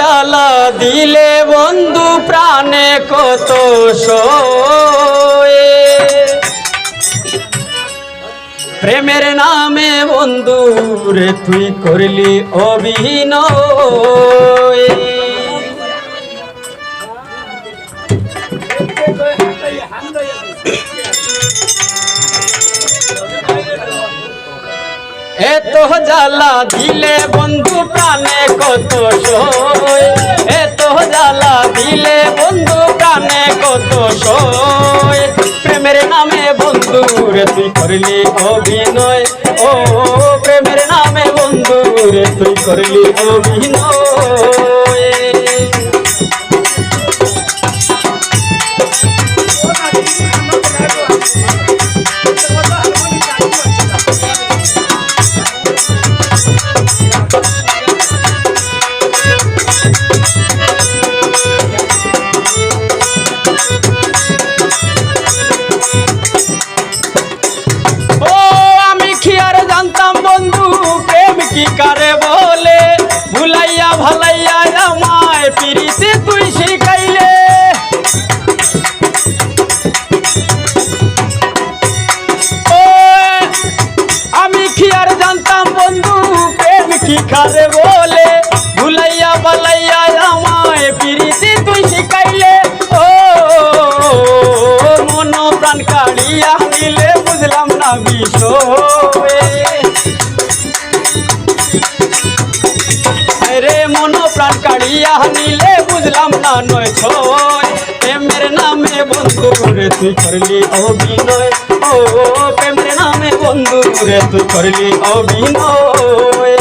জ্বালা দিলে বন্ধু প্রাণে কত সয়ে প্রেমের নামে বন্ধু রে তুই করলি অভিনয় এত জ্বালা দিলে বন্ধু প্রাণে কত সয় এত জ্বালা দিলে বন্ধু প্রাণে কত সয় প্রেমের নামে বন্ধু রে তুই করলি অভিনয় ও প্রেমের নামে বন্ধু রে তুই করলি অভিনয় কি কারে বলে ভুলাইয়া ভালাইয়া আমায় পিরিতে তুই শিখাইলে ও আমি কি আর জানতাম বন্ধু প্রেম কি কারে বলে ভুলাইয়া ভালাইয়া আমায় পিরিতে তুই শিখাইলে ও মন প্রাণ কাড়িয়া নিলে বুঝলাম না বিষয় রে মন প্রাণ কাড়িয়া নিলে বুঝলাম না নয় ছয় প্রেমের নামে বন্ধু রে তুই করলি অভিনয় ও প্রেমের নামে বন্ধু রে তুই করলি অভিনয়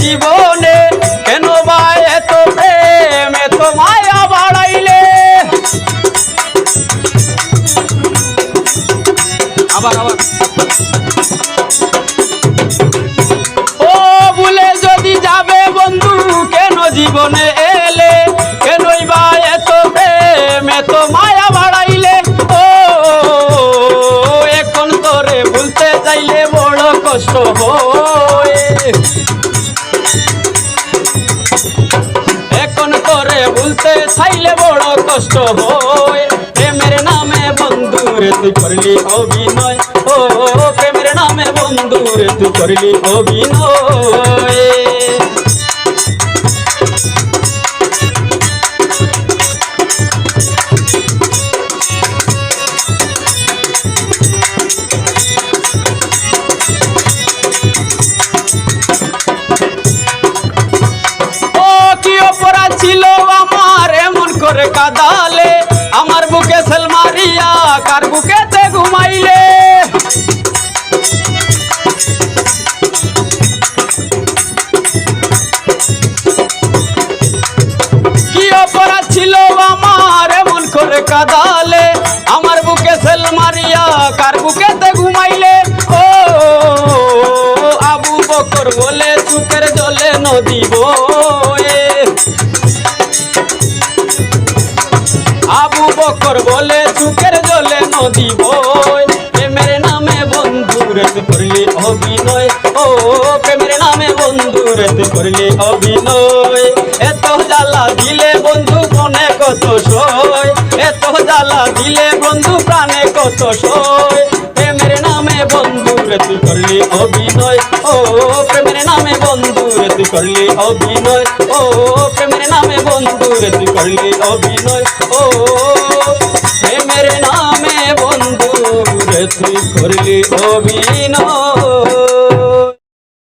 জীবনে কেন বা এত প্রেম এত মায়া বাড়াইলে আবার ও ভুলে যদি যাবে বন্ধু কেন জীবনে এলে কেনই বা এত প্রেম এত মায়া বাড়াইলে ও এখন তোরে ভুলতে চাইলে বড় কষ্ট হয় এখন তোরে ভুলতে চাইলে বড় কষ্ট হয় প্রেমের নামে বন্ধু রে তুই করলি অভিনয় ও প্রেমের নামে বন্ধু রে তুই করলি অভিনয় ছিল আমার এমন করে কাদালে আমার বুকে সেল মারিয়া কার বুকেতে ঘুমাইলে কি অপরাধ ছিল আমার এমন করে কাদালে আমার বুকে সেল মারিয়া কার বুকেতে ঘুমাইলে ও আবু বকর বলে চুকের জলে নদী বয়ে আবু বকর বলে চুকের জলে নদী বয় প্রেমের নামে বন্ধু রে তুই করলি অভিনয় ও প্রেমের নামে বন্ধু রে তুই করলি অভিনয় এত জ্বালা দিলে বন্ধু মনে কত সয় এত জ্বালা দিলে বন্ধু প্রাণে কত সয় প্রেমের নামে বন্ধু রে তুই করলি অভিনয় ও প্রেমের নামে বন্ধু রে তুই করলি অভিনয় ও প্রেমের নামে বন্ধু রে তুই করলি অভিনয় ও প্রেমের নামে বন্ধু রে তুই করলি অভিনয়।